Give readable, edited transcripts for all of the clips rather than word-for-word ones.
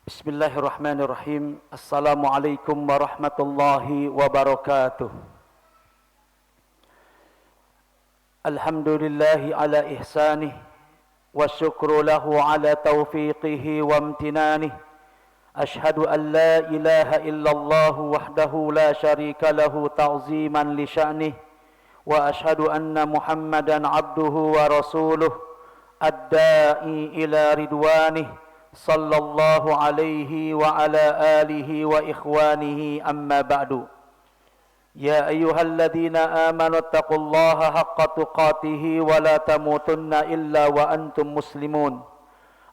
Bismillahirrahmanirrahim. Assalamualaikum warahmatullahi wabarakatuh. Alhamdulillahi ala ihsanih wa syukru lahu ala taufiqihi wa amtinanih. Ashhadu an la ilaha illallah wahdahu la syarika lahu ta'ziman li sya'nih wa ashhadu anna Muhammadan abduhu wa rasuluh ad-da'i ila ridwanih sallallahu alaihi wa ala alihi wa ikhwanihi amma ba'du. Ya ayyuhalladzina amanu taqullaha haqqa tuqatih wa la tamutunna illa wa antum muslimun.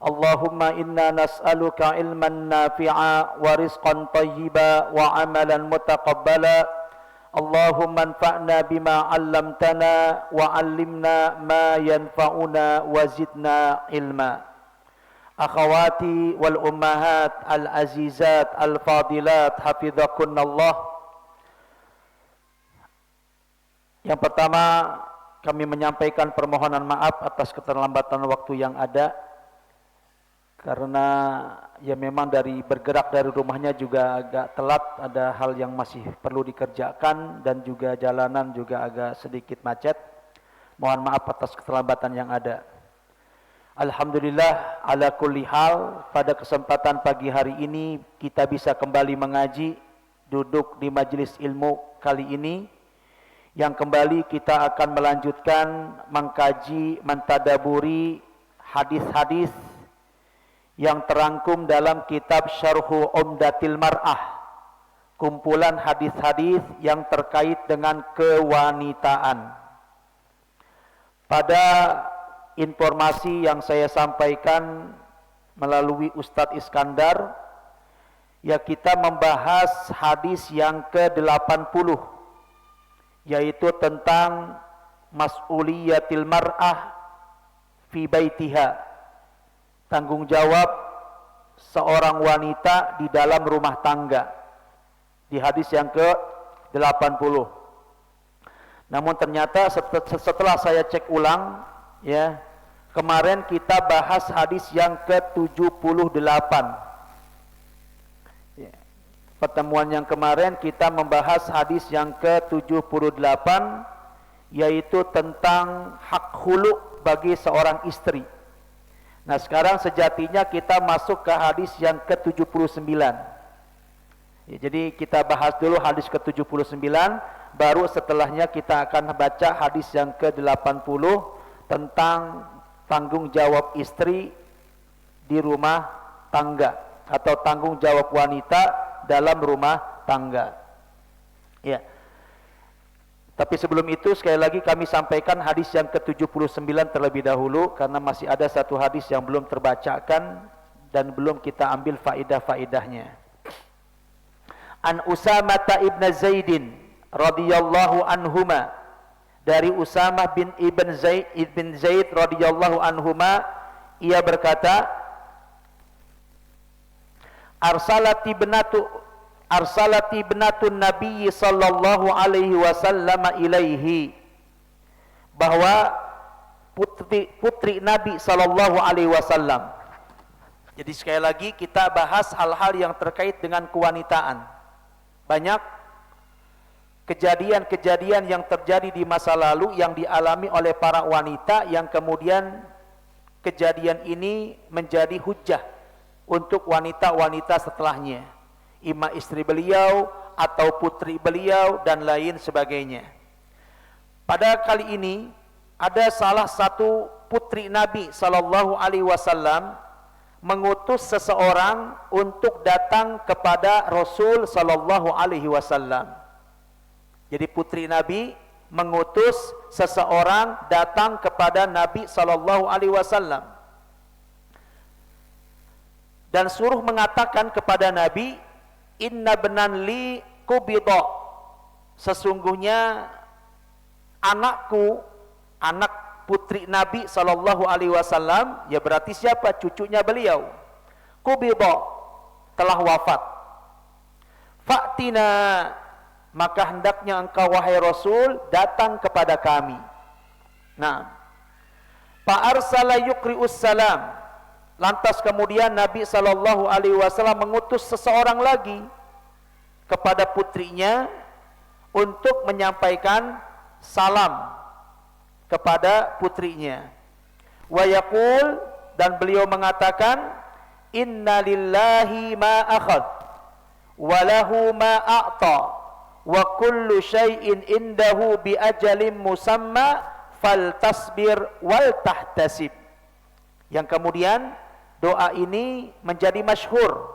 Allahumma inna nas'aluka ilman nafi'a wa rizqan tayyiba wa amalan mutaqabbala. Allahumma anfa'na bima 'allamtana wa 'allimna ma yanfa'una wa zidna ilma. Akhawati wal ummahat al azizat al fadilat hafizakunallah. Yang pertama, kami menyampaikan permohonan maaf atas keterlambatan waktu yang ada, karena ya memang dari bergerak dari rumahnya juga agak telat, ada hal yang masih perlu dikerjakan dan juga jalanan juga agak sedikit macet. Mohon maaf atas keterlambatan yang ada. Alhamdulillah ala kulli hal, pada kesempatan pagi hari ini kita bisa kembali mengaji, duduk di majelis ilmu kali ini, yang kembali kita akan melanjutkan mengkaji, mentadaburi hadis-hadis yang terangkum dalam kitab Syarhu Umdatil Mar'ah, kumpulan hadis-hadis yang terkait dengan kewanitaan. Pada informasi yang saya sampaikan melalui Ustadz Iskandar, ya kita membahas hadis yang ke-80, yaitu tentang mas'uliyatil mar'ah fi baitiha, tanggung jawab seorang wanita di dalam rumah tangga, di hadis yang ke-80. Namun ternyata setelah saya cek ulang, ya, kemarin kita bahas hadis yang ke-78. Ya. Pertemuan yang kemarin kita membahas hadis yang ke-78, yaitu tentang hak khulu bagi seorang istri. Nah, sekarang sejatinya kita masuk ke hadis yang ke-79. Ya, jadi kita bahas dulu hadis ke-79, baru setelahnya kita akan baca hadis yang ke-80 tentang tanggung jawab istri di rumah tangga atau tanggung jawab wanita dalam rumah tangga. Ya. Tapi sebelum itu sekali lagi kami sampaikan hadis yang ke-79 terlebih dahulu, karena masih ada satu hadis yang belum terbacakan dan belum kita ambil faidah-faidahnya. An Usamah ibn Zaidin radhiyallahu anhuma, dari Usamah bin Zaid radhiyallahu anhuma, ia berkata, arsalati ibnatun Nabi sallallahu alaihi wasallam ilaihi, bahwa putri Nabi sallallahu alaihi wasallam. Jadi sekali lagi kita bahas hal-hal yang terkait dengan kewanitaan. Banyak kejadian-kejadian yang terjadi di masa lalu yang dialami oleh para wanita, yang kemudian kejadian ini menjadi hujjah untuk wanita-wanita setelahnya, imam istri beliau atau putri beliau dan lain sebagainya. Pada kali ini ada salah satu putri Nabi sallallahu alaihi wasallam mengutus seseorang untuk datang kepada Rasul sallallahu alaihi wasallam. Jadi putri Nabi mengutus seseorang datang kepada Nabi sallallahu alaihi wasallam dan suruh mengatakan kepada Nabi, inna benan li kubidha, sesungguhnya anakku, anak putri Nabi sallallahu alaihi wasallam, ya berarti siapa? Cucunya beliau, kubidha, telah wafat. Fa'tina, maka hendaknya engkau wahai Rasul datang kepada kami. Nah, fa arsala yuqri'us salam, Lantas kemudian Nabi SAW mengutus seseorang lagi kepada putrinya untuk menyampaikan salam kepada putrinya. Wa yaqul, dan beliau mengatakan, inna lillahi ma akhad wa lahu ma a'ta wa kullu syai'in indahu bi ajalin musamma faltasbir wal tahtasib. Yang kemudian doa ini menjadi masyhur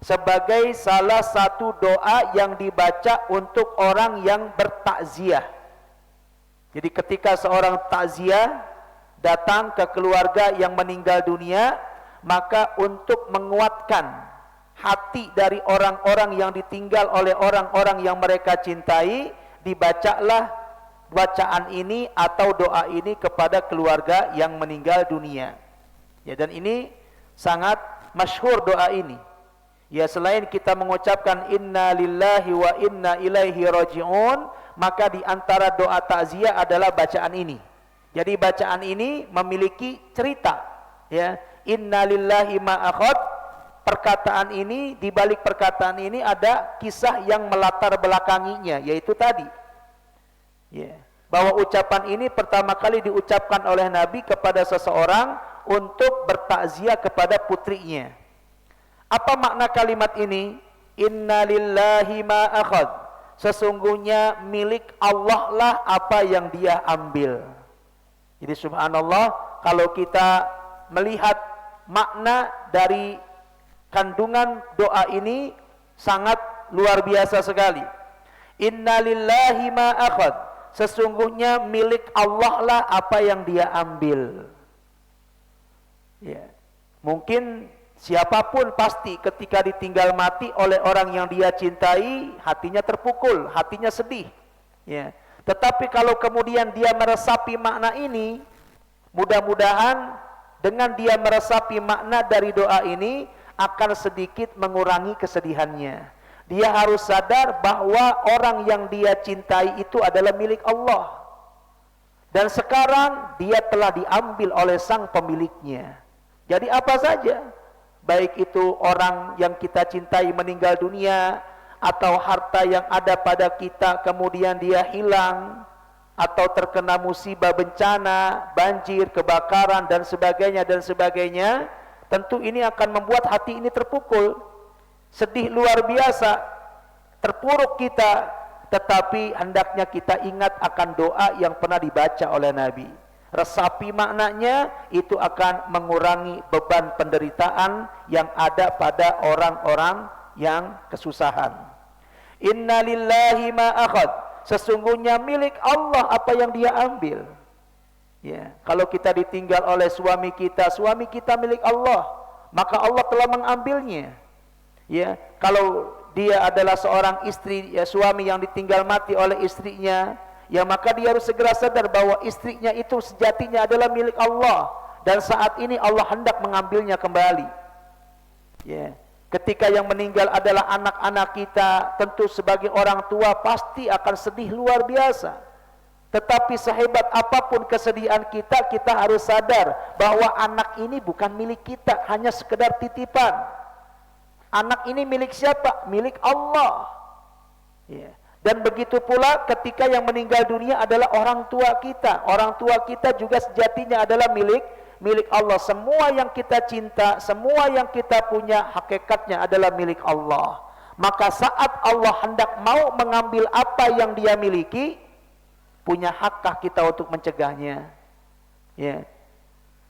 sebagai salah satu doa yang dibaca untuk orang yang bertakziah. Jadi ketika seorang takziah datang ke keluarga yang meninggal dunia, maka untuk menguatkan hati dari orang-orang yang ditinggal oleh orang-orang yang mereka cintai, dibacalah bacaan ini atau doa ini kepada keluarga yang meninggal dunia. Ya, dan ini sangat masyhur doa ini. Ya, selain kita mengucapkan inna lillahi wa inna ilaihi raji'un, maka di antara doa takziah adalah bacaan ini. Jadi bacaan ini memiliki cerita, ya. Inna lillahi ma akhad, perkataan ini, di balik perkataan ini ada kisah yang melatar belakanginya, yaitu tadi, ya, bahwa ucapan ini pertama kali diucapkan oleh Nabi kepada seseorang untuk bertakziah kepada putrinya. Apa makna kalimat ini? Inna lillahi ma akhad, sesungguhnya milik Allah lah apa yang dia ambil. Jadi subhanallah, kalau kita melihat makna dari kandungan doa ini sangat luar biasa sekali. Inna lillahi ma akhad, sesungguhnya milik Allah lah apa yang dia ambil. Ya. Mungkin siapapun pasti ketika ditinggal mati oleh orang yang dia cintai, hatinya terpukul, hatinya sedih. Ya. Tetapi kalau kemudian dia meresapi makna ini, mudah-mudahan dengan dia meresapi makna dari doa ini akan sedikit mengurangi kesedihannya. Dia harus sadar bahwa orang yang dia cintai itu adalah milik Allah. Dan sekarang dia telah diambil oleh sang pemiliknya. Jadi apa saja, baik itu orang yang kita cintai meninggal dunia, atau harta yang ada pada kita kemudian dia hilang, atau terkena musibah bencana, banjir, kebakaran dan sebagainya, tentu ini akan membuat hati ini terpukul, sedih luar biasa, terpuruk kita. Tetapi hendaknya kita ingat akan doa yang pernah dibaca oleh Nabi. Resapi maknanya, itu akan mengurangi beban penderitaan yang ada pada orang-orang yang kesusahan. Inna lillahi ma akhad, sesungguhnya milik Allah apa yang dia ambil. Ya, kalau kita ditinggal oleh suami kita milik Allah, maka Allah telah mengambilnya. Ya, kalau dia adalah seorang istri, ya, suami yang ditinggal mati oleh istrinya, ya maka dia harus segera sadar bahwa istrinya itu sejatinya adalah milik Allah, dan saat ini Allah hendak mengambilnya kembali. Ya. Ketika yang meninggal adalah anak-anak kita, tentu sebagai orang tua pasti akan sedih luar biasa. Tetapi sehebat apapun kesedihan kita, kita harus sadar bahwa anak ini bukan milik kita, hanya sekedar titipan. Anak ini milik siapa? Milik Allah. Ya. Dan begitu pula ketika yang meninggal dunia adalah orang tua kita. Orang tua kita juga sejatinya adalah milik Allah. Semua yang kita cinta, semua yang kita punya, hakikatnya adalah milik Allah. Maka saat Allah hendak mau mengambil apa yang dia miliki, punya hakkah kita untuk mencegahnya? Ya.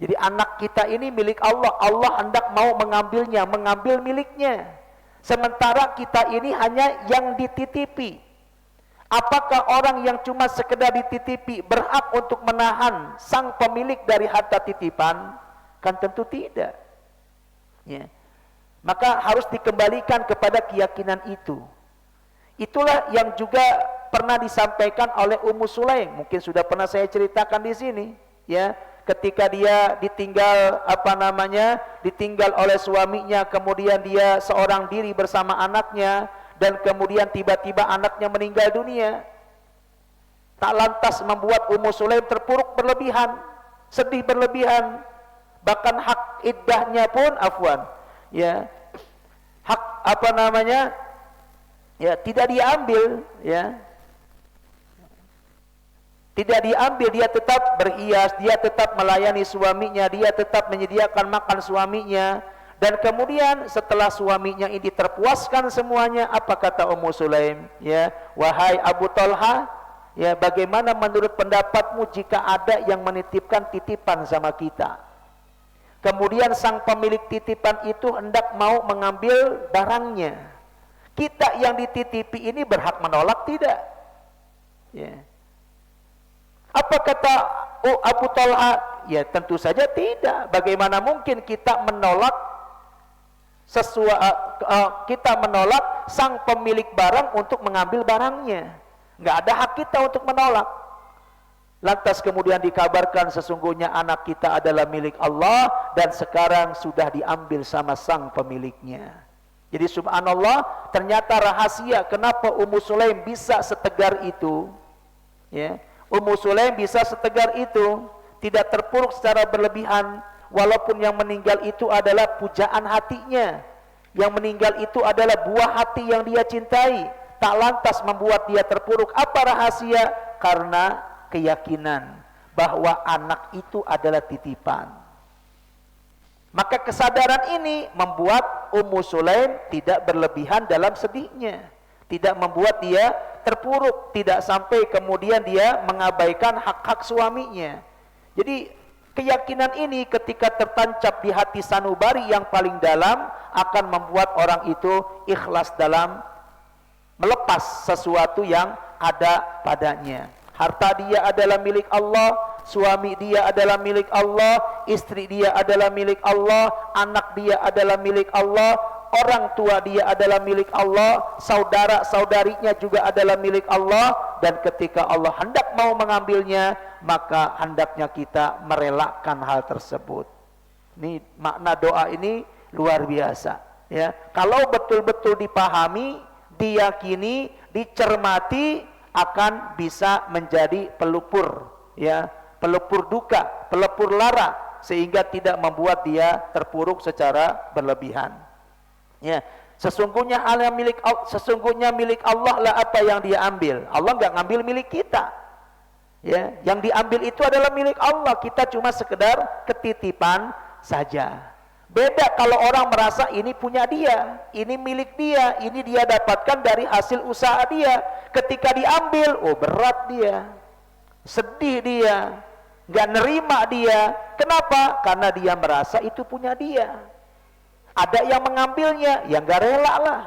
Jadi anak kita ini milik Allah. Allah hendak mau mengambilnya, mengambil miliknya. Sementara kita ini hanya yang dititipi. Apakah orang yang cuma sekedar dititipi berhak untuk menahan sang pemilik dari harta titipan? Kan tentu tidak. Ya. Maka harus dikembalikan kepada keyakinan itu. Itulah yang juga pernah disampaikan oleh Ummu Sulaim. Mungkin sudah pernah saya ceritakan di sini. Ya, ketika dia ditinggal ditinggal oleh suaminya, kemudian dia seorang diri bersama anaknya, dan kemudian tiba-tiba anaknya meninggal dunia. Tak lantas membuat Ummu Sulaim terpuruk berlebihan, sedih berlebihan. Bahkan hak iddahnya pun afwan, ya, hak apa namanya, ya, tidak diambil, ya, tidak diambil. Dia tetap berhias, dia tetap melayani suaminya, dia tetap menyediakan makan suaminya. Dan kemudian setelah suaminya ini terpuaskan semuanya, apa kata Ummu Sulaim? Ya, wahai Abu Talha, ya, bagaimana menurut pendapatmu jika ada yang menitipkan titipan sama kita? Kemudian sang pemilik titipan itu hendak mau mengambil barangnya. Kita yang dititipi ini berhak menolak tidak? Ya. Apa kata Abu Talha? Ya, tentu saja tidak. Bagaimana mungkin kita menolak kita menolak sang pemilik barang untuk mengambil barangnya? Nggak ada hak kita untuk menolak. Lantas kemudian dikabarkan sesungguhnya anak kita adalah milik Allah dan sekarang sudah diambil sama sang pemiliknya. Jadi subhanallah, ternyata rahasia kenapa Ummu Sulaim bisa setegar itu, ya, Ummu Sulaim bisa setegar itu, tidak terpuruk secara berlebihan. Walaupun yang meninggal itu adalah pujaan hatinya, yang meninggal itu adalah buah hati yang dia cintai, tak lantas membuat dia terpuruk. Apa rahasia? Karena keyakinan bahwa anak itu adalah titipan. Maka kesadaran ini membuat Ummu Sulaim tidak berlebihan dalam sedihnya, tidak membuat dia terpuruk, tidak sampai kemudian dia mengabaikan hak-hak suaminya. Jadi keyakinan ini ketika tertancap di hati sanubari yang paling dalam akan membuat orang itu ikhlas dalam melepas sesuatu yang ada padanya. Harta dia adalah milik Allah, suami dia adalah milik Allah, istri dia adalah milik Allah, anak dia adalah milik Allah, orang tua dia adalah milik Allah, saudara-saudarinya juga adalah milik Allah. Dan ketika Allah hendak mau mengambilnya, maka hendaknya kita merelakan hal tersebut. Ini makna doa ini luar biasa, ya. Kalau betul-betul dipahami, diyakini, dicermati, akan bisa menjadi pelupur, ya, pelupur duka, pelupur lara, sehingga tidak membuat dia terpuruk secara berlebihan. Ya, sesungguhnya milik Allah lah apa yang dia ambil. Allah nggak ngambil milik kita. Ya, yang diambil itu adalah milik Allah. Kita cuma sekedar ketitipan saja. Beda kalau orang merasa ini punya dia, ini milik dia, ini dia dapatkan dari hasil usaha dia. Ketika diambil, oh berat dia, sedih dia, nggak nerima dia. Kenapa? Karena dia merasa itu punya dia. Ada yang mengambilnya, yang nggak rela lah.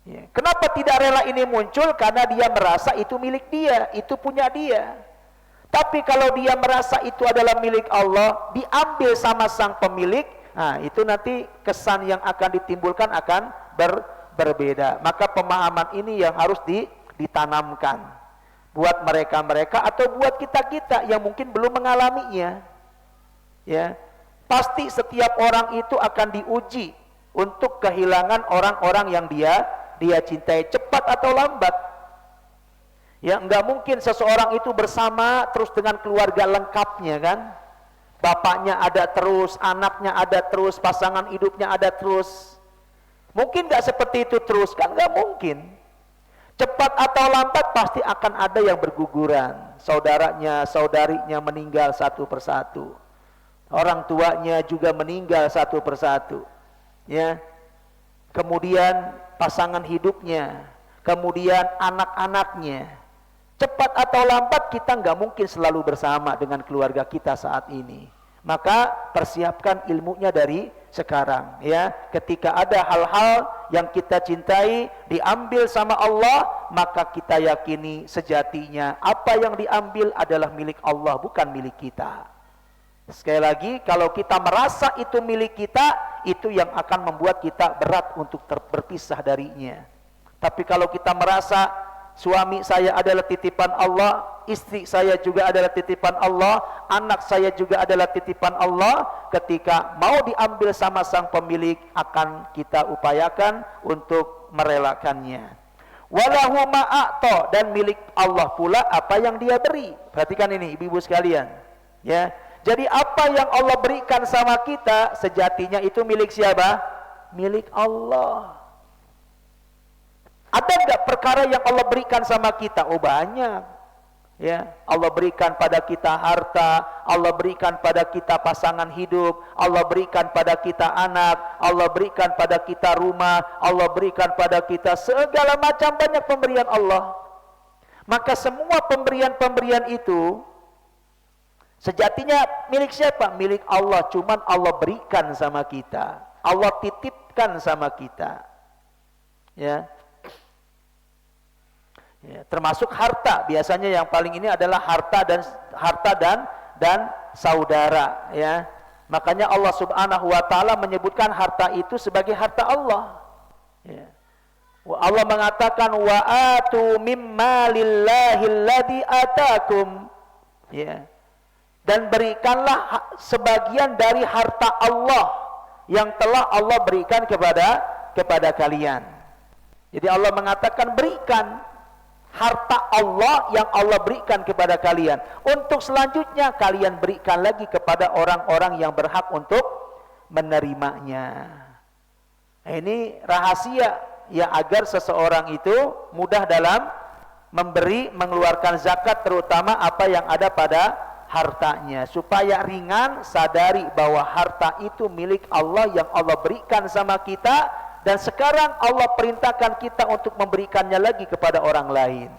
Ya. Kenapa tidak rela ini muncul? Karena dia merasa itu milik dia, itu punya dia. Tapi kalau dia merasa itu adalah milik Allah, diambil sama sang pemilik, nah itu nanti kesan yang akan ditimbulkan akan berbeda. Maka pemahaman ini yang harus ditanamkan buat mereka-mereka atau buat kita-kita yang mungkin belum mengalaminya. Ya, pasti setiap orang itu akan diuji untuk kehilangan orang-orang yang dia cintai, cepat atau lambat. Ya, enggak mungkin seseorang itu bersama terus dengan keluarga lengkapnya, kan? Bapaknya ada terus, anaknya ada terus, pasangan hidupnya ada terus. Mungkin enggak seperti itu terus, kan? Enggak mungkin. Cepat atau lambat pasti akan ada yang berguguran. Saudaranya, saudarinya meninggal satu persatu. Orang tuanya juga meninggal satu persatu. Ya. Kemudian pasangan hidupnya, kemudian anak-anaknya. Cepat atau lambat kita nggak mungkin selalu bersama dengan keluarga kita saat ini. Maka persiapkan ilmunya dari sekarang, ya. Ketika ada hal-hal yang kita cintai diambil sama Allah, maka kita yakini sejatinya apa yang diambil adalah milik Allah, bukan milik kita. Sekali lagi, kalau kita merasa itu milik kita, itu yang akan membuat kita berat untuk berpisah darinya. Tapi kalau kita merasa suami saya adalah titipan Allah, istri saya juga adalah titipan Allah, anak saya juga adalah titipan Allah, ketika mau diambil sama sang pemilik akan kita upayakan untuk merelakannya. Walahu ma'a'ta, dan milik Allah pula apa yang dia beri. Perhatikan ini ibu-ibu sekalian, ya. Jadi apa yang Allah berikan sama kita sejatinya itu milik siapa? Milik Allah. Ada enggak perkara yang Allah berikan sama kita? Oh banyak. Ya, Allah berikan pada kita harta, Allah berikan pada kita pasangan hidup, Allah berikan pada kita anak, Allah berikan pada kita rumah, Allah berikan pada kita segala macam banyak pemberian Allah. Maka semua pemberian-pemberian itu sejatinya milik siapa? Milik Allah, cuman Allah berikan sama kita, Allah titipkan sama kita. Ya. Ya, termasuk harta, biasanya yang paling ini adalah harta dan saudara, ya. Makanya Allah Subhanahu wa taala menyebutkan harta itu sebagai harta Allah. Ya. Allah mengatakan wa atu mimma lillahi alladzi atakum. Ya. Dan berikanlah sebagian dari harta Allah yang telah Allah berikan kepada kalian. Jadi Allah mengatakan berikan harta Allah yang Allah berikan kepada kalian. Untuk selanjutnya kalian berikan lagi kepada orang-orang yang berhak untuk menerimanya. Nah, ini rahasia ya agar seseorang itu mudah dalam memberi, mengeluarkan zakat, terutama apa yang ada pada hartanya, supaya ringan sadari bahwa harta itu milik Allah yang Allah berikan sama kita. Dan sekarang Allah perintahkan kita untuk memberikannya lagi kepada orang lain.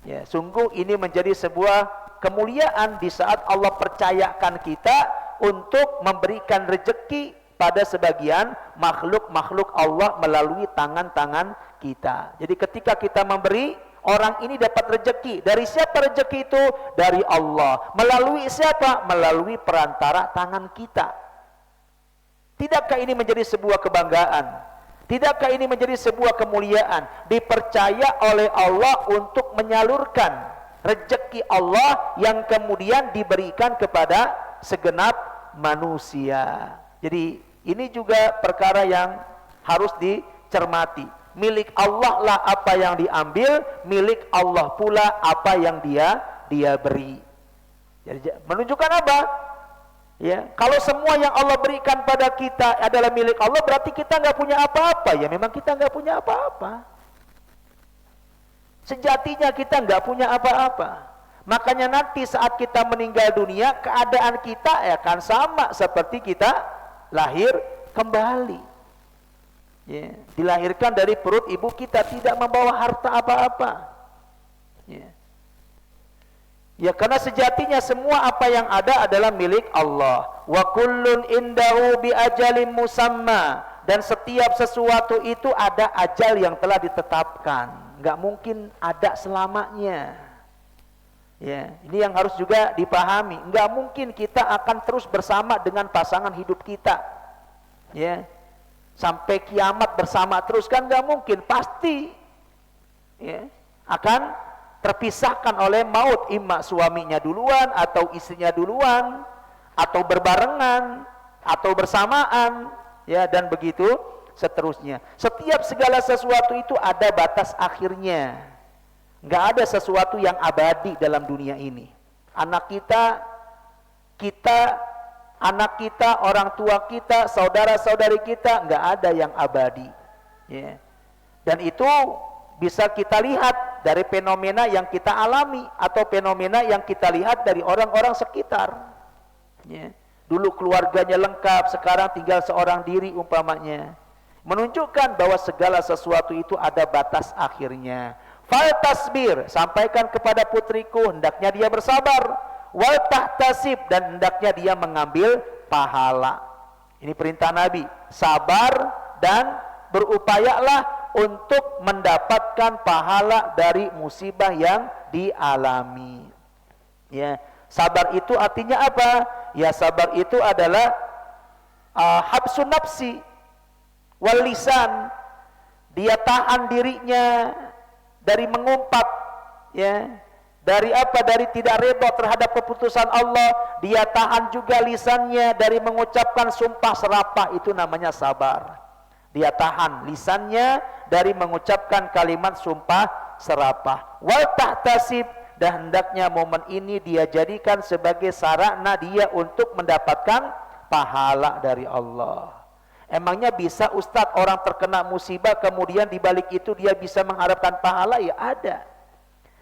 Ya, sungguh ini menjadi sebuah kemuliaan di saat Allah percayakan kita untuk memberikan rezeki pada sebagian makhluk-makhluk Allah melalui tangan-tangan kita. Jadi ketika kita memberi, orang ini dapat rezeki. Dari siapa rezeki itu? Dari Allah. Melalui siapa? Melalui perantara tangan kita. Tidakkah ini menjadi sebuah kebanggaan? Tidakkah ini menjadi sebuah kemuliaan? Dipercaya oleh Allah untuk menyalurkan rezeki Allah yang kemudian diberikan kepada segenap manusia. Jadi ini juga perkara yang harus dicermati. Milik Allah lah apa yang diambil, milik Allah pula apa yang dia beri. Jadi menunjukkan apa? Ya, kalau semua yang Allah berikan pada kita adalah milik Allah, berarti kita nggak punya apa-apa. Ya memang kita nggak punya apa-apa. Sejatinya kita nggak punya apa-apa. Makanya nanti saat kita meninggal dunia, keadaan kita akan sama seperti kita lahir kembali. Ya, dilahirkan dari perut ibu kita, tidak membawa harta apa-apa. Ya. Ya, karena sejatinya semua apa yang ada adalah milik Allah. Wa kullun indahu bi ajalin musamma, dan setiap sesuatu itu ada ajal yang telah ditetapkan. Enggak mungkin ada selamanya. Ya, ini yang harus juga dipahami. Enggak mungkin kita akan terus bersama dengan pasangan hidup kita. Ya. Sampai kiamat bersama terus kan enggak mungkin, pasti. Ya, akan terpisahkan oleh maut, imma suaminya duluan atau istrinya duluan, atau berbarengan atau bersamaan, ya, dan begitu seterusnya. Setiap segala sesuatu itu ada batas akhirnya. Nggak ada sesuatu yang abadi dalam dunia ini. Anak kita, anak kita, orang tua kita, saudara-saudari kita, nggak ada yang abadi. Ya. Dan itu bisa kita lihat dari fenomena yang kita alami atau fenomena yang kita lihat dari orang-orang sekitar. Ya. Dulu keluarganya lengkap, sekarang tinggal seorang diri umpamanya. Menunjukkan bahwa segala sesuatu itu ada batas akhirnya. Fal tasbir, sampaikan kepada putriku, hendaknya dia bersabar. Wal tahtasib, dan hendaknya dia mengambil pahala. Ini perintah Nabi, sabar dan berupayalah untuk mendapatkan pahala dari musibah yang dialami. Ya, sabar itu artinya apa? Ya, sabar itu adalah habsun nafsi wal lisan. Dia tahan dirinya dari mengumpat, ya. Dari apa? Dari tidak redha terhadap keputusan Allah. Dia tahan juga lisannya dari mengucapkan sumpah serapah, itu namanya sabar. Dia tahan lisannya dari mengucapkan kalimat sumpah serapah. Wal tahtasib, dan hendaknya momen ini dia jadikan sebagai sarana dia untuk mendapatkan pahala dari Allah. Emangnya bisa Ustadz orang terkena musibah kemudian dibalik itu dia bisa mengharapkan pahala? Ya ada.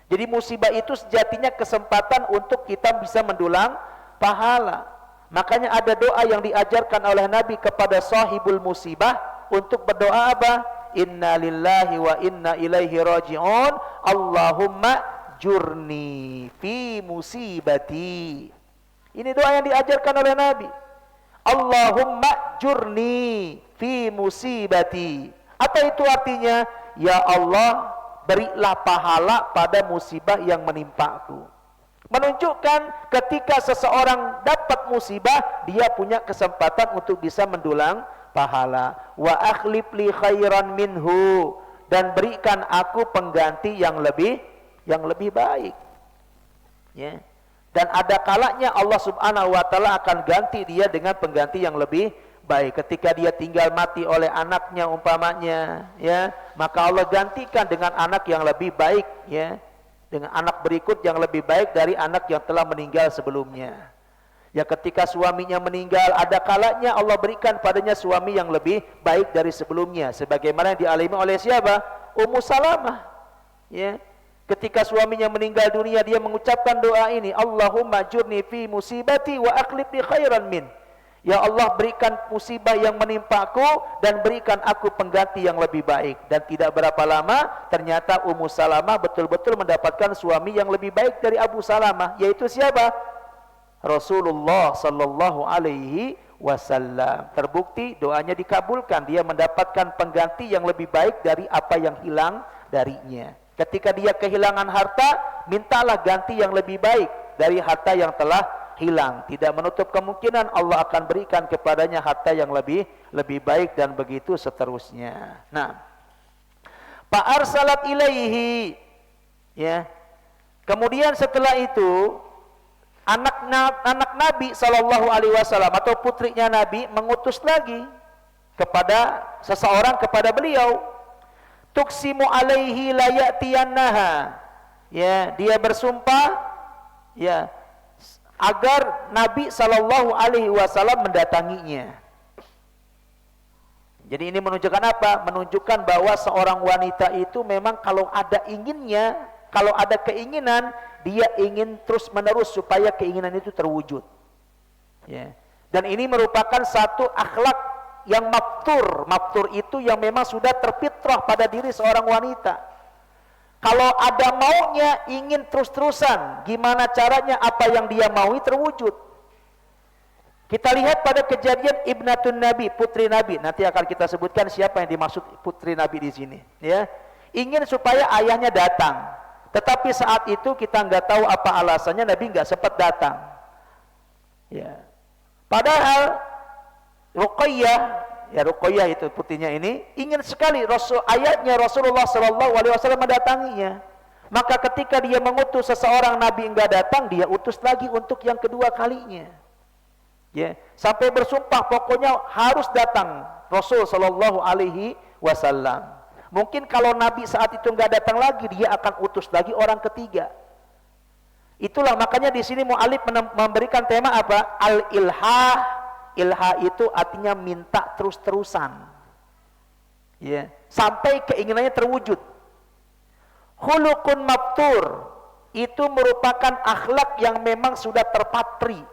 Jadi musibah itu sejatinya kesempatan untuk kita bisa mendulang pahala. Makanya ada doa yang diajarkan oleh Nabi kepada sahibul musibah untuk berdoa apa? Inna lillahi wa inna ilaihi raji'un. Allahumma jurni fi musibati. Ini doa yang diajarkan oleh Nabi. Allahumma jurni fi musibati. Apa itu artinya? Ya Allah, berilah pahala pada musibah yang menimpaku. Menunjukkan ketika seseorang dapat musibah, dia punya kesempatan untuk bisa mendulang pahala. Wa akhlif li khairan minhu, dan berikan aku pengganti yang lebih baik. Ya. Dan ada kalanya Allah subhanahu wa ta'ala akan ganti dia dengan pengganti yang lebih baik. Ketika dia tinggal mati oleh anaknya umpamanya, ya, maka Allah gantikan dengan anak yang lebih baik, ya, dengan anak berikut yang lebih baik dari anak yang telah meninggal sebelumnya. Ya, ketika suaminya meninggal, ada kalanya Allah berikan padanya suami yang lebih baik dari sebelumnya, sebagaimana yang dialami oleh siapa? Ummu Salamah. Ya. Ketika suaminya meninggal dunia, dia mengucapkan doa ini, Allahumma jurni fi musibati wa akhlif li khairan min. Ya Allah, berikan musibah yang menimpaku dan berikan aku pengganti yang lebih baik. Dan tidak berapa lama ternyata Ummu Salamah betul-betul mendapatkan suami yang lebih baik dari Abu Salamah, yaitu siapa? Rasulullah sallallahu alaihi wasallam. Terbukti doanya dikabulkan, dia mendapatkan pengganti yang lebih baik dari apa yang hilang darinya. Ketika dia kehilangan harta, mintalah ganti yang lebih baik dari harta yang telah hilang. Tidak menutup kemungkinan Allah akan berikan kepadanya harta yang lebih baik, dan begitu seterusnya. Nah, fa arsalat ilaihi, ya. Kemudian setelah itu anak Nabi sallallahu alaihi wasallam atau putrinya Nabi mengutus lagi kepada seseorang kepada beliau. Tuksimu alaihi layatiyannaha, ya, dia bersumpah, ya, agar Nabi sallallahu alaihi wasallam mendatanginya. Jadi ini menunjukkan apa? Menunjukkan bahwa seorang wanita itu memang kalau ada inginnya, kalau ada keinginan, dia ingin terus menerus supaya keinginan itu terwujud, ya. Dan ini merupakan satu akhlak yang maftur itu yang memang sudah terfitrah pada diri seorang wanita. Kalau ada maunya, ingin terus-terusan, gimana caranya apa yang dia maui terwujud. Kita lihat pada kejadian Ibnatun Nabi, putri Nabi. Nanti akan kita sebutkan siapa yang dimaksud putri Nabi di sini, ya. Ingin supaya ayahnya datang, tetapi saat itu kita nggak tahu apa alasannya Nabi nggak sempat datang, ya. Padahal Ruqayyah, ya, Ruqayyah itu putrinya ini ingin sekali ayahnya Rasulullah sallallahu alaihi wasallam mendatanginya. Maka ketika dia mengutus seseorang Nabi enggak datang, dia utus lagi untuk yang kedua kalinya. Ya, sampai bersumpah pokoknya harus datang Rasul sallallahu alaihi wasallam. Mungkin kalau Nabi saat itu enggak datang lagi, dia akan utus lagi orang ketiga. Itulah makanya di sini mu'alif memberikan tema apa? Al-ilhah. Ilha itu artinya minta terus-terusan, ya, sampai keinginannya terwujud. Khuluqun maftur itu merupakan akhlak yang memang sudah terpatri,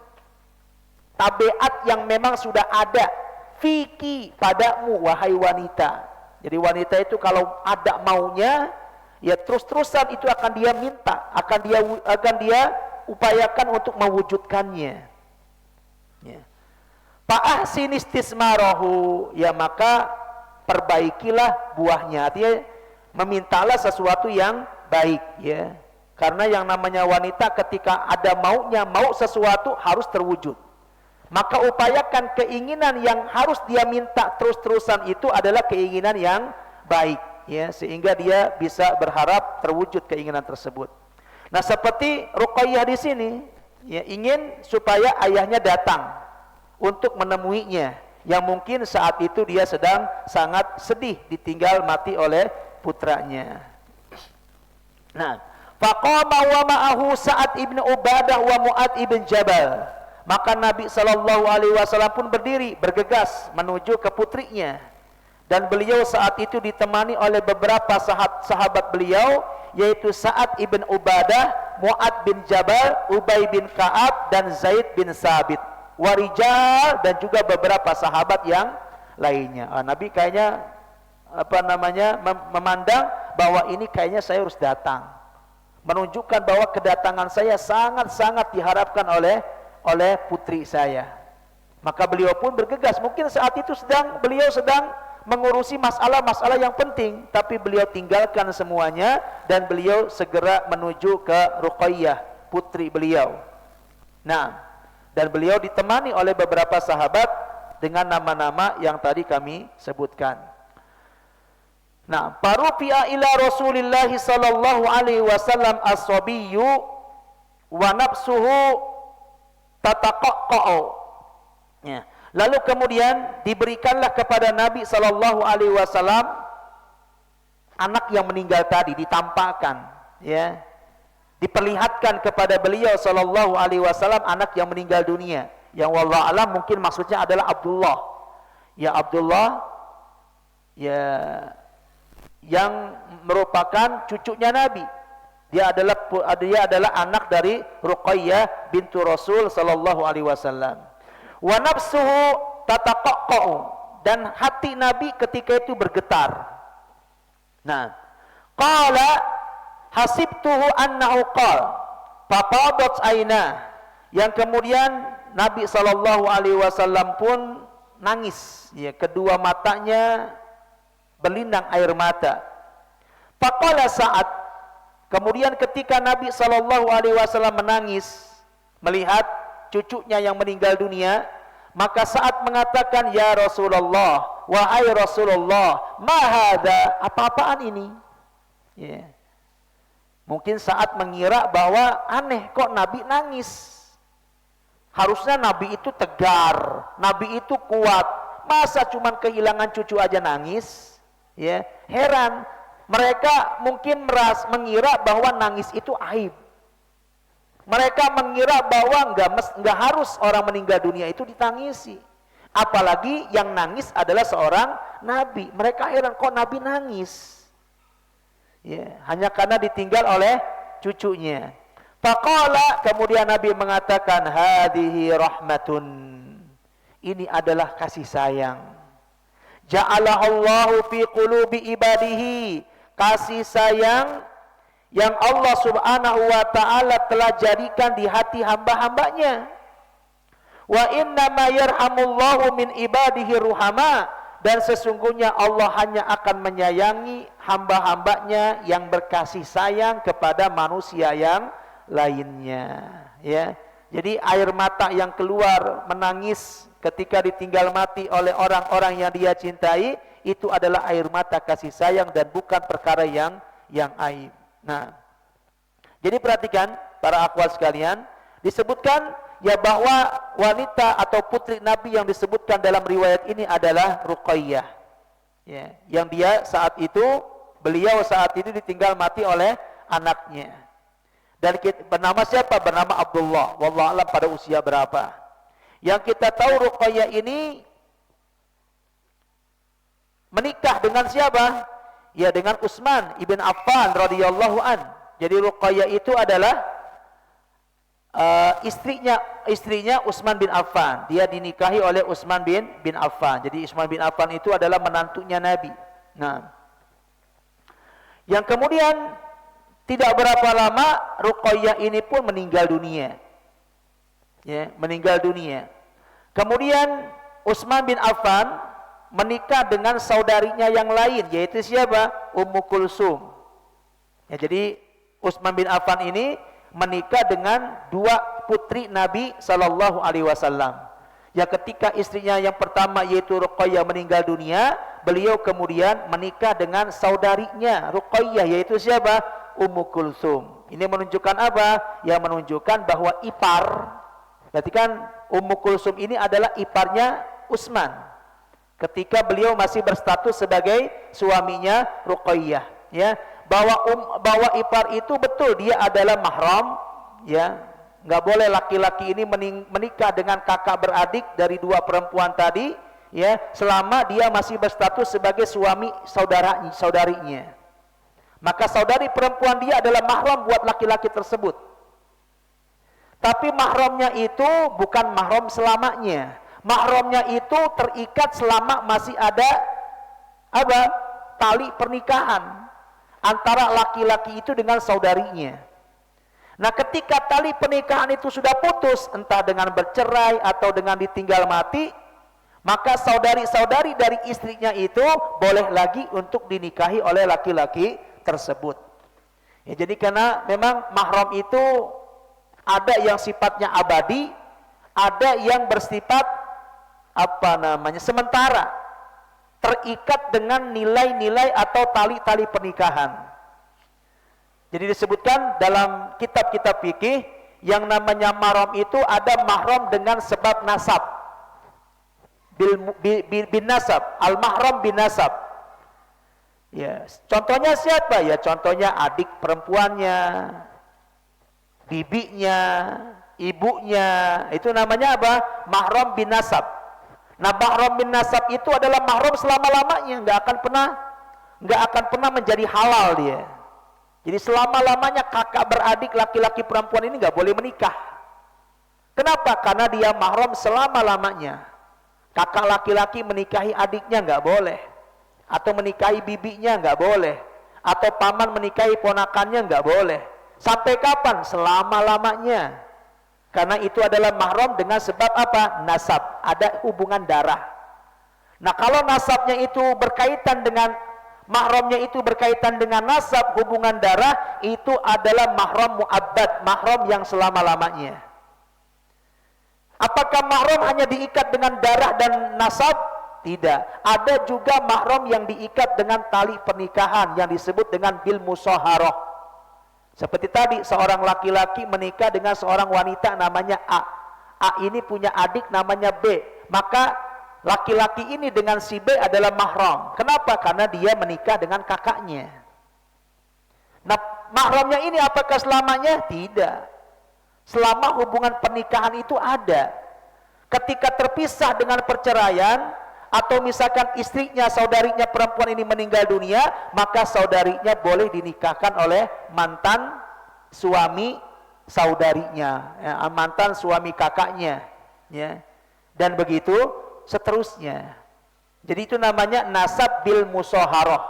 tabiat yang memang sudah ada fiki padamu wahai wanita. Jadi wanita itu kalau ada maunya, ya terus-terusan itu akan dia minta, akan dia upayakan untuk mewujudkannya, ya. Fa'ahsin istismarahu, ya, maka perbaikilah buahnya. Artinya memintalah sesuatu yang baik, ya. Karena yang namanya wanita ketika ada maunya, mau sesuatu harus terwujud. Maka upayakan keinginan yang harus dia minta terus-terusan itu adalah keinginan yang baik, ya, sehingga dia bisa berharap terwujud keinginan tersebut. Nah, seperti Ruqayyah di sini, ya, ingin supaya ayahnya datang untuk menemuinya, yang mungkin saat itu dia sedang sangat sedih ditinggal mati oleh putranya. Nah, Faqama wa ma'ahu Sa'ad ibn Ubadah wa Mu'ad ibn Jabal. Maka Nabi sallallahu alaihi wasallam pun berdiri, bergegas menuju ke putrinya. Dan beliau saat itu ditemani oleh beberapa sahabat beliau, yaitu Sa'ad ibn Ubadah, Mu'ad bin Jabal, Ubay bin Ka'ab, dan Zaid bin Sabit. Warijal, dan juga beberapa sahabat yang lainnya. Nabi kayaknya memandang bahwa ini kayaknya saya harus datang, menunjukkan bahwa kedatangan saya sangat-sangat diharapkan oleh putri saya. Maka beliau pun bergegas. Mungkin saat itu beliau sedang mengurusi masalah-masalah yang penting, tapi beliau tinggalkan semuanya dan beliau segera menuju ke Ruqayyah, putri beliau. Nah, dan beliau ditemani oleh beberapa sahabat dengan nama-nama yang tadi kami sebutkan. Nah, parufi'a ila Rasulillah sallallahu alaihi wasallam as-sabiyyu wa nafsuhu tataqaqqa'u. Ya. Lalu kemudian diberikanlah kepada Nabi sallallahu alaihi wasallam anak yang meninggal tadi, ditampakkan, ya. Diperlihatkan kepada beliau sallallahu alaihi wasallam anak yang meninggal dunia. Yang wallahu alam mungkin maksudnya adalah Abdullah. Ya Abdullah, ya, yang merupakan cucunya Nabi. Dia adalah anak dari Ruqayyah bintu Rasul sallallahu alaihi wasallam. Wa nafsuhu tataqaqqa'u, dan hati Nabi ketika itu bergetar. Nah, qala hasibtuhu annahu qala faqadat aina, yang kemudian Nabi sallallahu alaihi wasallam pun nangis, ya, kedua matanya berlinang air mata. Faqala Sa'ad, kemudian ketika Nabi sallallahu alaihi wasallam menangis melihat cucunya yang meninggal dunia, maka Sa'ad mengatakan, ya Rasulullah, wahai Rasulullah, ma hadza, apa-apaan ini? Ya. Mungkin Sa'ad mengira bahwa aneh, kok Nabi nangis? Harusnya Nabi itu tegar, Nabi itu kuat, masa cuman kehilangan cucu aja nangis? Ya, heran. Mereka mungkin mengira bahwa nangis itu aib. Mereka mengira bahwa enggak harus orang meninggal dunia itu ditangisi. Apalagi yang nangis adalah seorang nabi. Mereka heran, kok Nabi nangis? Ya, hanya karena ditinggal oleh cucunya. Faqala, kemudian Nabi mengatakan, hadhihi rahmatun, ini adalah kasih sayang. Ja'alallahu fi qulubi ibadihi, kasih sayang yang Allah subhanahu wa ta'ala telah jadikan di hati hamba-hambanya. Wa innama yarhamullahu min ibadihi ruhama, dan sesungguhnya Allah hanya akan menyayangi hamba-hambanya yang berkasih sayang kepada manusia yang lainnya. Ya, jadi air mata yang keluar menangis ketika ditinggal mati oleh orang-orang yang dia cintai, itu adalah air mata kasih sayang dan bukan perkara yang aib. Nah, jadi perhatikan para akhwat sekalian, disebutkan ya bahwa wanita atau putri Nabi yang disebutkan dalam riwayat ini adalah Ruqayyah. Ya, yang beliau saat itu ditinggal mati oleh anaknya. Dan bernama siapa? Bernama Abdullah. Wallahu a'lam pada usia berapa. Yang kita tahu Ruqayyah ini menikah dengan siapa? Ya, dengan Utsman ibn Affan radhiyallahu an. Jadi Ruqayyah itu adalah istrinya Utsman bin Affan. Dia dinikahi oleh Utsman bin Affan. Jadi Utsman bin Affan itu adalah menantunya Nabi. Nah, yang kemudian tidak berapa lama Ruqayyah ini pun meninggal dunia. Ya, meninggal dunia. Kemudian Utsman bin Affan menikah dengan saudarinya yang lain, yaitu siapa? Ummu Kulsum. Ya, jadi Utsman bin Affan ini menikah dengan dua putri Nabi sallallahu alaihi wasallam. Ya, ketika istrinya yang pertama yaitu Ruqayyah meninggal dunia, beliau kemudian menikah dengan saudarinya Ruqayyah, yaitu siapa? Ummu Kulsum. Ini menunjukkan apa? Ya, menunjukkan bahwa ipar. Berarti kan Ummu Kulsum ini adalah iparnya Utsman ketika beliau masih berstatus sebagai suaminya Ruqayyah. ya, bahwa ipar itu betul dia adalah mahram, ya. Nggak boleh laki-laki ini menikah dengan kakak beradik dari dua perempuan tadi, ya, selama dia masih berstatus sebagai suami saudarinya. Maka saudari perempuan dia adalah mahram buat laki-laki tersebut. Tapi mahramnya itu bukan mahram selamanya. Mahramnya itu terikat selama masih ada apa? Tali pernikahan antara laki-laki itu dengan saudarinya. Nah, ketika tali pernikahan itu sudah putus, entah dengan bercerai atau dengan ditinggal mati, maka saudari-saudari dari istrinya itu boleh lagi untuk dinikahi oleh laki-laki tersebut. Ya, jadi karena memang mahram itu ada yang sifatnya abadi, ada yang bersifat sementara, terikat dengan nilai-nilai atau tali-tali pernikahan. Jadi disebutkan dalam kitab-kitab fikih yang namanya mahram itu ada mahram dengan sebab nasab, bin nasab, al mahram bin nasab. Ya, contohnya siapa? Ya, contohnya adik perempuannya, bibinya, ibunya, itu namanya apa? Mahram bin nasab. Nah, mahram bin nasab itu adalah mahram selama-lamanya, nggak akan pernah menjadi halal dia. Jadi selama-lamanya kakak beradik laki-laki perempuan ini nggak boleh menikah. Kenapa? Karena dia mahram selama-lamanya. Kakak laki-laki menikahi adiknya nggak boleh, atau menikahi bibinya nggak boleh, atau paman menikahi ponakannya nggak boleh. Sampai kapan? Selama-lamanya. Karena itu adalah mahram dengan sebab apa? Nasab, ada hubungan darah. Nah, kalau nasabnya itu berkaitan dengan mahramnya itu berkaitan dengan nasab, hubungan darah, itu adalah mahram mu'abbad, mahram yang selama-lamanya. Apakah mahram hanya diikat dengan darah dan nasab? Tidak. Ada juga mahram yang diikat dengan tali pernikahan yang disebut dengan bil musaharah. Seperti tadi, seorang laki-laki menikah dengan seorang wanita namanya A. A ini punya adik namanya B. Maka laki-laki ini dengan si B adalah mahram. Kenapa? Karena dia menikah dengan kakaknya. Nah, mahramnya ini apakah selamanya? Tidak. Selama hubungan pernikahan itu ada. Ketika terpisah dengan perceraian, atau misalkan istrinya, saudarinya perempuan ini meninggal dunia, maka saudarinya boleh dinikahkan oleh mantan suami saudarinya, ya, mantan suami kakaknya, ya. Dan begitu seterusnya. Jadi itu namanya nasab bil musaharah.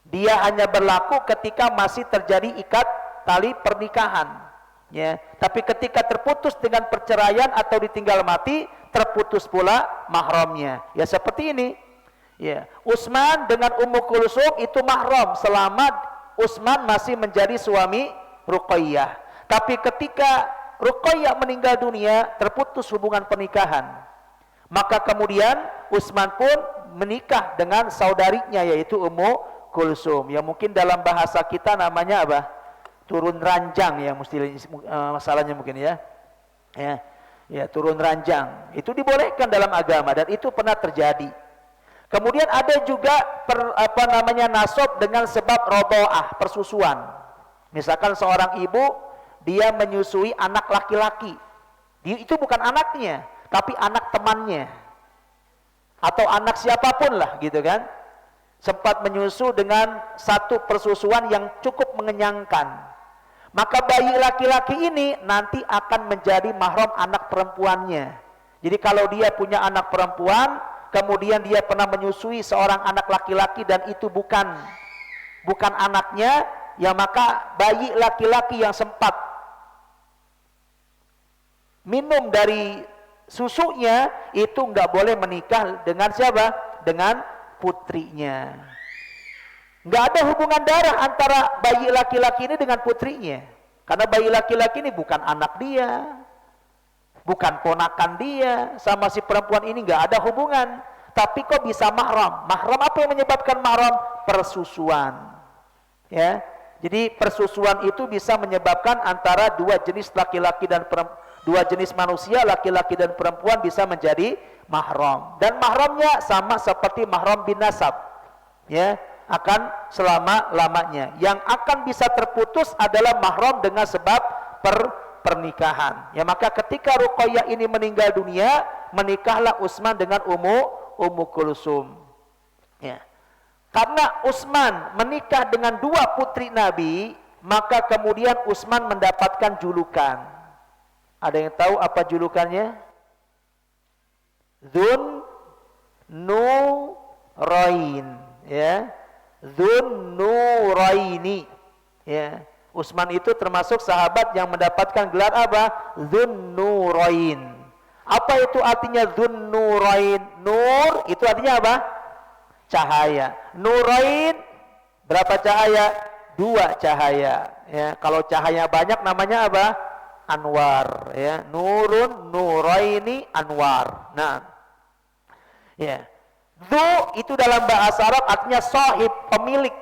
Dia hanya berlaku ketika masih terjadi ikat tali pernikahan, ya. Tapi ketika terputus dengan perceraian atau ditinggal mati, terputus pula mahramnya. Ya, seperti ini. Ya, Utsman dengan Ummu Kulsum itu mahram selama Utsman masih menjadi suami Ruqayyah. Tapi ketika Ruqayyah meninggal dunia, terputus hubungan pernikahan. Maka kemudian Utsman pun menikah dengan saudarinya, yaitu Ummu Kulsum. Ya, mungkin dalam bahasa kita namanya apa? Turun ranjang, ya, masalahnya mungkin, ya. Ya, turun ranjang. Itu dibolehkan dalam agama dan itu pernah terjadi. Kemudian ada juga nasab dengan sebab radha'ah, persusuan. Misalkan seorang ibu dia menyusui anak laki-laki. Itu bukan anaknya, tapi anak temannya. Atau anak siapapun lah, gitu kan. Sempat menyusu dengan satu persusuan yang cukup mengenyangkan. Maka bayi laki-laki ini nanti akan menjadi mahram anak perempuannya. Jadi kalau dia punya anak perempuan, kemudian dia pernah menyusui seorang anak laki-laki dan itu bukan anaknya, ya maka bayi laki-laki yang sempat minum dari susunya itu nggak boleh menikah dengan siapa? Dengan putrinya. Nggak ada hubungan darah antara bayi laki-laki ini dengan putrinya. Karena bayi laki-laki ini bukan anak dia, bukan ponakan dia, sama si perempuan ini nggak ada hubungan. Tapi kok bisa mahram? Mahram apa yang menyebabkan mahram? Persusuan. Ya, jadi persusuan itu bisa menyebabkan antara dua jenis laki-laki dan dua jenis manusia, laki-laki dan perempuan bisa menjadi mahram. Dan mahramnya sama seperti mahram bin nasab. Ya, akan selama-lamanya. Yang akan bisa terputus adalah mahram dengan sebab pernikahan. Ya, maka ketika Ruqayyah ini meninggal dunia, menikahlah Utsman dengan Ummu Kulsum. Ya. Karena Utsman menikah dengan dua putri Nabi, maka kemudian Utsman mendapatkan julukan. Ada yang tahu apa julukannya? Dzun Nurain, ya. Dzun Nuraini, ya. Utsman itu termasuk sahabat yang mendapatkan gelar apa? Dzun Nurain. Apa itu artinya Dzun Nurain? Nur itu artinya apa? Cahaya. Nurain berapa cahaya? Dua cahaya. Ya, kalau cahaya banyak namanya apa? Anwar. Ya, Nurun Nuraini Anwar. Nah, ya, Dzu itu dalam bahasa Arab artinya sahib, pemilik.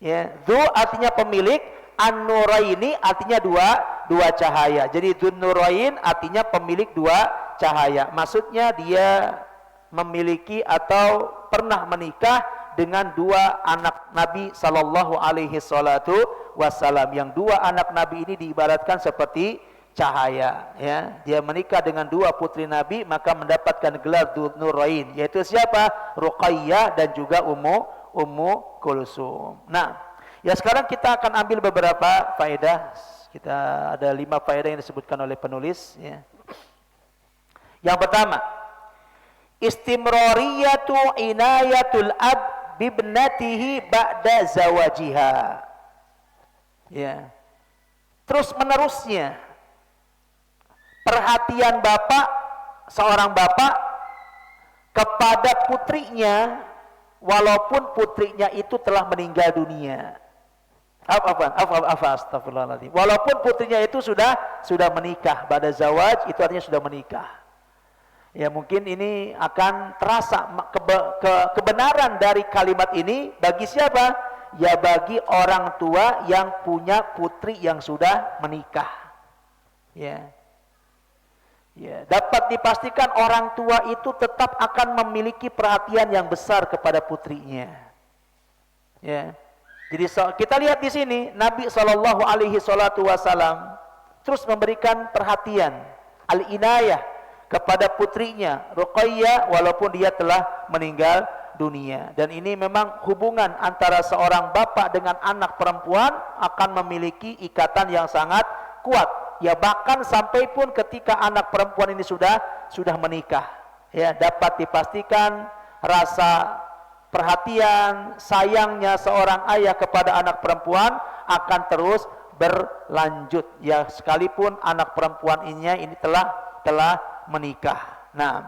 Ya, Dzu artinya pemilik. An-Nuraini artinya dua cahaya. Jadi Dzun Nurain artinya pemilik dua cahaya. Maksudnya dia memiliki atau pernah menikah dengan dua anak Nabi sallallahu alaihi wasallam. Yang dua anak Nabi ini diibaratkan seperti cahaya, ya. Dia menikah dengan dua putri Nabi, maka mendapatkan gelar Dzun Nurain, yaitu siapa? Ruqayyah dan juga Ummu Kulsum. Nah, ya, sekarang kita akan ambil beberapa faedah. Kita ada 5 faedah yang disebutkan oleh penulis, ya. Yang pertama, istimrariyatu inayatul ab bibnatihi ba'da zawajiha. Ya. Terus menerusnya perhatian seorang bapak kepada putrinya walaupun putrinya itu telah meninggal dunia. Astagfirullahaladzim. Walaupun putrinya itu sudah menikah, pada zawaj itu artinya sudah menikah. Ya, mungkin ini akan terasa kebenaran dari kalimat ini bagi siapa? Ya, bagi orang tua yang punya putri yang sudah menikah. Ya. Ya, dapat dipastikan orang tua itu tetap akan memiliki perhatian yang besar kepada putrinya. Ya. Jadi kita lihat di sini Nabi Shallallahu Alaihi Wasallam terus memberikan perhatian al-inayah kepada putrinya Ruqayyah walaupun dia telah meninggal dunia. Dan ini memang hubungan antara seorang bapak dengan anak perempuan akan memiliki ikatan yang sangat kuat. Ya, bahkan sampai pun ketika anak perempuan ini sudah menikah, ya, dapat dipastikan rasa perhatian sayangnya seorang ayah kepada anak perempuan akan terus berlanjut, ya, sekalipun anak perempuan ini telah menikah. Nah,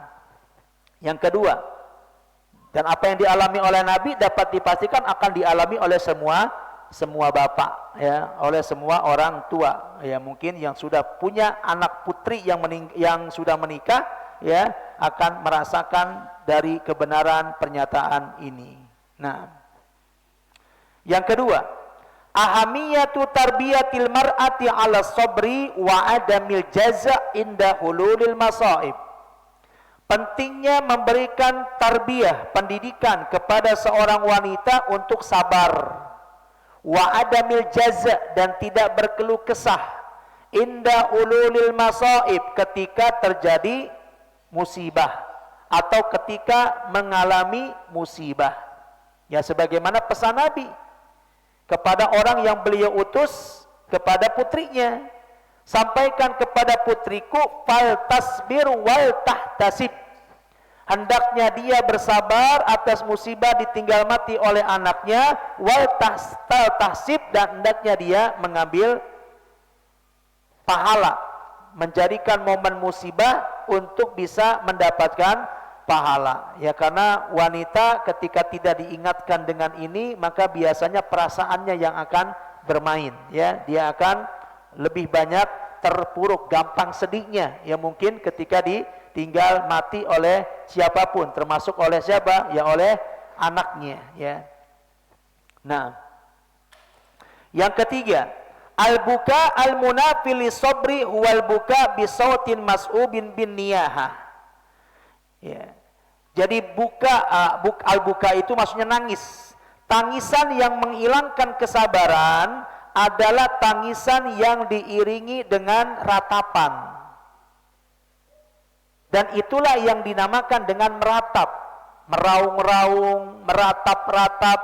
yang kedua, dan apa yang dialami oleh Nabi dapat dipastikan akan dialami oleh semua bapak, ya, oleh semua orang tua, ya, mungkin yang sudah punya anak putri yang sudah menikah, ya, akan merasakan dari kebenaran pernyataan ini. Nah, yang kedua, ahamiyatu tarbiyatil mar'ati 'ala sabri wa adamil jaza' inda hululil masaib. Pentingnya memberikan tarbiyah, pendidikan kepada seorang wanita untuk sabar, wa adamil jaza', dan tidak berkeluh kesah, inda ululil masaib, ketika terjadi musibah atau ketika mengalami musibah. Ya, sebagaimana pesan Nabi kepada orang yang beliau utus kepada putrinya, sampaikan kepada putriku fal tasbir wal tahtasib, hendaknya dia bersabar atas musibah ditinggal mati oleh anaknya, wal tahtasib, dan hendaknya dia mengambil pahala, menjadikan momen musibah untuk bisa mendapatkan pahala. Ya, karena wanita ketika tidak diingatkan dengan ini, maka biasanya perasaannya yang akan bermain, ya, dia akan lebih banyak terpuruk, gampang sedihnya, ya, mungkin ketika ditinggal mati oleh siapapun, termasuk oleh siapa? Ya, oleh anaknya, ya. Nah, yang ketiga, al-buka al-munafil sabri wal buka bi sautin mas'ubin bin niyaha. Ya. Jadi al-buka itu maksudnya nangis, Tangisan yang menghilangkan kesabaran adalah tangisan yang diiringi dengan ratapan. Dan itulah yang dinamakan dengan meratap. Meraung-raung, meratap-ratap,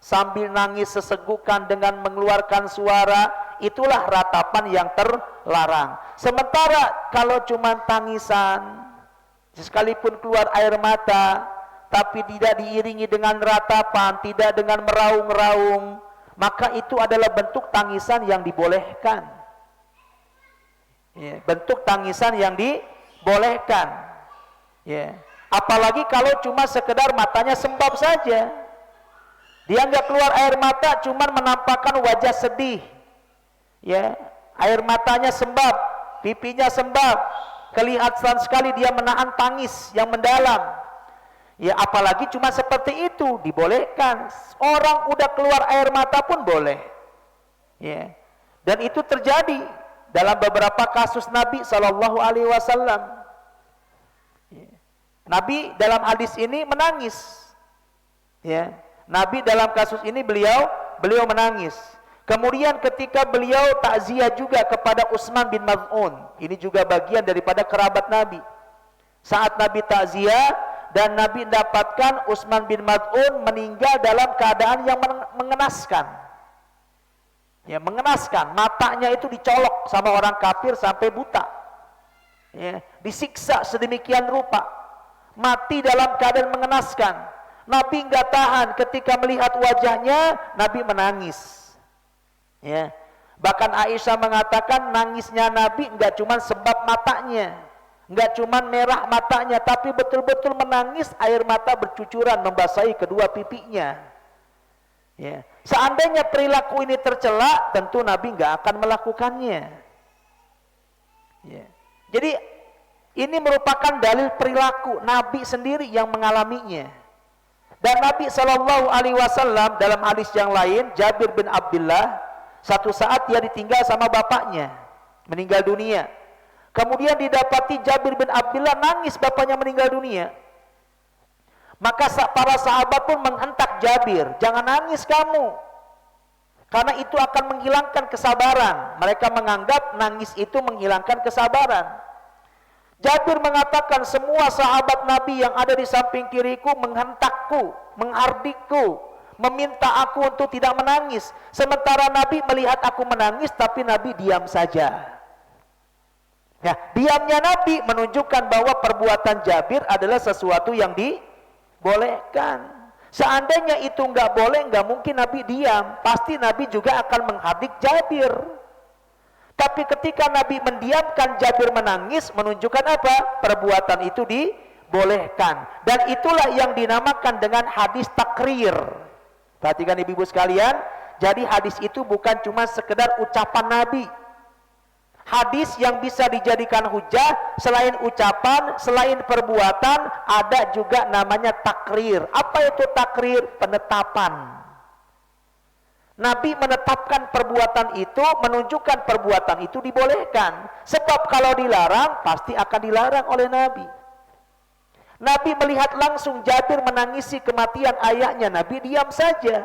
sambil nangis sesegukan dengan mengeluarkan suara. Itulah ratapan yang terlarang. Sementara kalau cuma tangisan, sekalipun keluar air mata, tapi tidak diiringi dengan ratapan, tidak dengan meraung-raung, maka itu adalah bentuk tangisan yang dibolehkan. Ya, bentuk tangisan yang dibolehkan. Ya. Apalagi kalau cuma sekedar matanya sembab saja. Dia nggak keluar air mata, cuma menampakkan wajah sedih. Ya, air matanya sembab, pipinya sembab, kelihatan sekali dia menahan tangis yang mendalam. Ya, apalagi cuma seperti itu dibolehkan. Orang udah keluar air mata pun boleh. Ya. Dan itu terjadi dalam beberapa kasus Nabi Shallallahu Alaihi Wasallam. Ya. Nabi dalam hadis ini menangis. Ya. Nabi dalam kasus ini beliau menangis. Kemudian ketika beliau takziah juga kepada Utsman bin Maz'un, ini juga bagian daripada kerabat Nabi. Saat Nabi takziah, dan Nabi dapatkan Utsman bin Maz'un meninggal dalam keadaan yang mengenaskan. Ya, mengenaskan. Matanya itu dicolok sama orang kafir sampai buta. Ya, disiksa sedemikian rupa. Mati dalam keadaan mengenaskan. Nabi nggak tahan, ketika melihat wajahnya, Nabi menangis. Ya. Bahkan Aisyah mengatakan nangisnya Nabi nggak cuma sebab matanya. Enggak cuma merah matanya, tapi betul-betul menangis, air mata bercucuran membasahi kedua pipinya. Ya. Seandainya perilaku ini tercela, tentu Nabi enggak akan melakukannya. Ya. Jadi ini merupakan dalil perilaku Nabi sendiri yang mengalaminya. Dan Nabi Shallallahu Alaihi Wasallam dalam hadis yang lain, Jabir bin Abdullah, satu saat dia ditinggal sama bapaknya, meninggal dunia. Kemudian didapati Jabir bin Abdullah nangis, bapaknya meninggal dunia. Maka para sahabat pun menghentak Jabir, jangan nangis kamu, karena itu akan menghilangkan kesabaran. Mereka menganggap nangis itu menghilangkan kesabaran. Jabir mengatakan semua sahabat Nabi yang ada di samping kiriku menghentakku, menghardikku, meminta aku untuk tidak menangis. Sementara Nabi melihat aku menangis, tapi Nabi diam saja. Ya, diamnya Nabi menunjukkan bahwa perbuatan Jabir adalah sesuatu yang dibolehkan. Seandainya itu nggak boleh, nggak mungkin Nabi diam. Pasti Nabi juga akan menghardik Jabir. Tapi ketika Nabi mendiamkan Jabir menangis, menunjukkan apa? Perbuatan itu dibolehkan. Dan itulah yang dinamakan dengan hadis takrir. Perhatikan ibu-ibu sekalian, jadi hadis itu bukan cuma sekedar ucapan Nabi. Hadis yang bisa dijadikan hujah selain ucapan, selain perbuatan, ada juga namanya takrir. Apa itu takrir? Penetapan. Nabi menetapkan perbuatan itu, menunjukkan perbuatan itu dibolehkan. Sebab kalau dilarang, pasti akan dilarang oleh Nabi. Nabi melihat langsung Jabir menangisi kematian ayahnya, Nabi diam saja.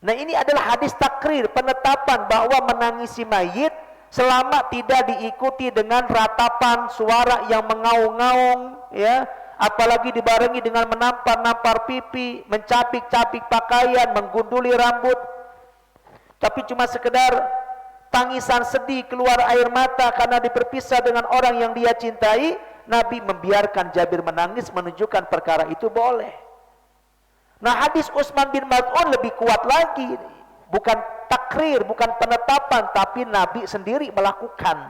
Nah, ini adalah hadis takrir, penetapan bahwa menangisi mayit selama tidak diikuti dengan ratapan suara yang mengaung-ngaung, ya, apalagi dibarengi dengan menampar-nampar pipi, mencapik-capik pakaian, menggunduli rambut, tapi cuma sekedar tangisan sedih, keluar air mata karena diperpisah dengan orang yang dia cintai, Nabi membiarkan Jabir menangis, menunjukkan perkara itu boleh. Nah, hadis Utsman bin Maz'un lebih kuat lagi. Bukan takrir, bukan penetapan, tapi Nabi sendiri melakukan.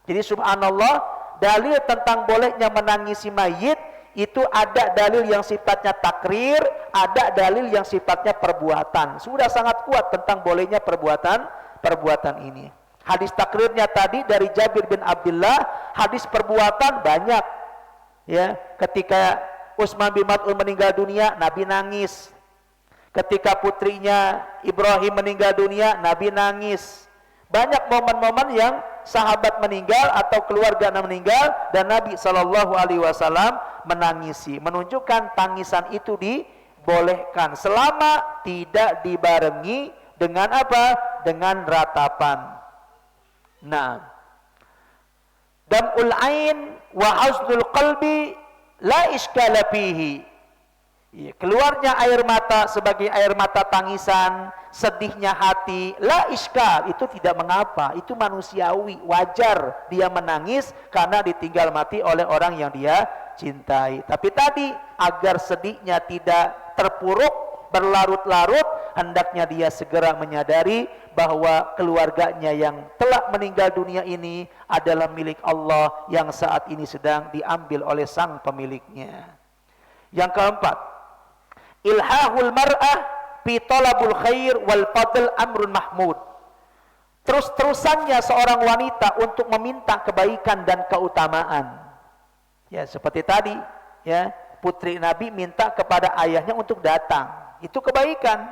Jadi subhanallah, dalil tentang bolehnya menangisi mayit itu ada dalil yang sifatnya takrir, ada dalil yang sifatnya perbuatan. Sudah sangat kuat tentang bolehnya perbuatan ini. Hadis takrirnya tadi dari Jabir bin Abdullah, hadis perbuatan banyak. Ya, ketika Utsman bin Maz'un meninggal dunia, Nabi nangis. Ketika putrinya Ibrahim meninggal dunia, Nabi nangis. Banyak momen-momen yang sahabat meninggal atau keluarga meninggal dan Nabi Shallallahu Alaihi Wasallam menangisi, menunjukkan tangisan itu dibolehkan selama tidak dibarengi dengan apa? Dengan ratapan. Nah, dam'ul ain wa haznul qalbi la iskala fihi. Keluarnya air mata sebagai air mata tangisan, sedihnya hati, la iskal, itu tidak mengapa, itu manusiawi, wajar dia menangis karena ditinggal mati oleh orang yang dia cintai. Tapi tadi agar sedihnya tidak terpuruk berlarut-larut, hendaknya dia segera menyadari bahwa keluarganya yang telah meninggal dunia ini adalah milik Allah yang saat ini sedang diambil oleh sang pemiliknya. Yang keempat, ilhahul mar'ah fi talabul khair wal fadl amrun mahmud. Terus-terusannya seorang wanita untuk meminta kebaikan dan keutamaan. Ya, seperti tadi, ya, putri Nabi minta kepada ayahnya untuk datang. Itu kebaikan.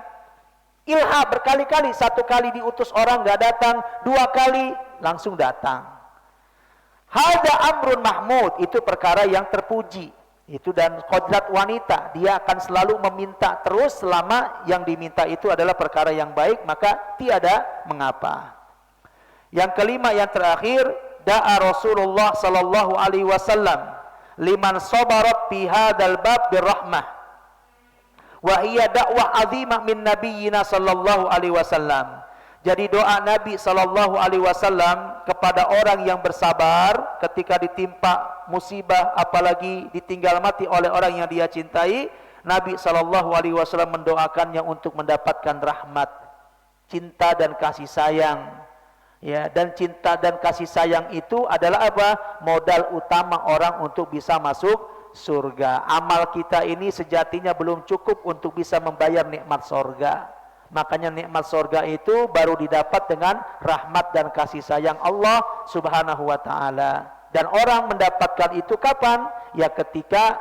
Ilha berkali-kali, satu kali diutus orang nggak datang, dua kali langsung datang. Hada amrun mahmud, itu perkara yang terpuji. Itu dan kodrat wanita, dia akan selalu meminta terus selama yang diminta itu adalah perkara yang baik, maka tiada mengapa. Yang kelima, yang terakhir, da'a Rasulullah sallallahu alaihi wasallam liman sabarat fi hadzal bab birrahmah wa hiya da'wah azimah min nabiyyina sallallahu alaihi wasallam. Jadi doa Nabi sallallahu alaihi wasallam kepada orang yang bersabar ketika ditimpa musibah, apalagi ditinggal mati oleh orang yang dia cintai, Nabi sallallahu alaihi wasallam mendoakannya untuk mendapatkan rahmat, cinta dan kasih sayang. Ya, dan cinta dan kasih sayang itu adalah apa? Modal utama orang untuk bisa masuk surga. Amal kita ini sejatinya belum cukup untuk bisa membayar nikmat surga. Makanya nikmat surga itu baru didapat dengan rahmat dan kasih sayang Allah Subhanahu wa taala. Dan orang mendapatkan itu kapan? Ya ketika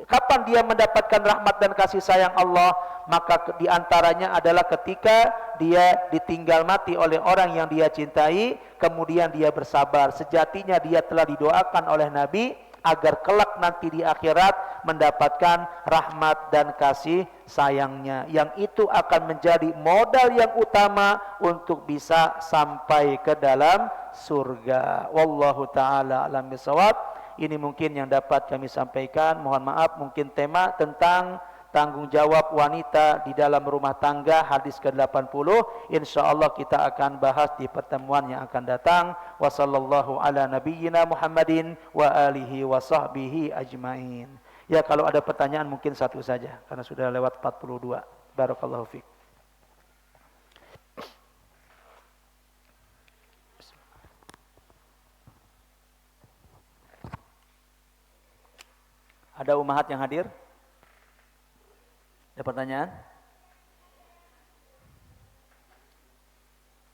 kapan dia mendapatkan rahmat dan kasih sayang Allah? Maka diantaranya adalah ketika dia ditinggal mati oleh orang yang dia cintai, kemudian dia bersabar. Sejatinya dia telah didoakan oleh Nabi agar kelak nanti di akhirat mendapatkan rahmat dan kasih sayangnya, yang itu akan menjadi modal yang utama untuk bisa sampai ke dalam surga. Wallahu ta'ala alam bisawab. Ini mungkin yang dapat kami sampaikan. Mohon maaf, mungkin tema tentang tanggung jawab wanita di dalam rumah tangga, hadis ke-80, insyaallah kita akan bahas di pertemuan yang akan datang. Wassallallahu ala nabiyyina Muhammadin wa alihi wa sahbihi ajmain. Ya, kalau ada pertanyaan mungkin satu saja karena sudah lewat 42. Barakallahu fiik. Ada umahat yang hadir? Ada pertanyaan?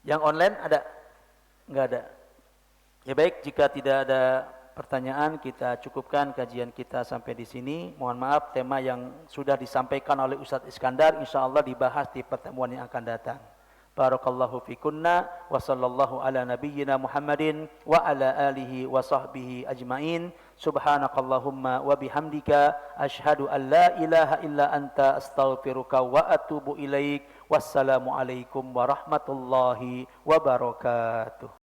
Yang online ada? Enggak ada. Ya baik, jika tidak ada pertanyaan, kita cukupkan kajian kita sampai di sini. Mohon maaf, tema yang sudah disampaikan oleh Ustadz Iskandar insyaallah dibahas di pertemuan yang akan datang. Barakallahu fikunna wa sallallahu ala nabiyyina Muhammadin wa ala alihi wa sahbihi ajmain. Subhanakallahumma wa bihamdika asyhadu an la ilaha illa anta astaghfiruka wa atubu ilaik. Wassalamu alaikum warahmatullahi wabarakatuh.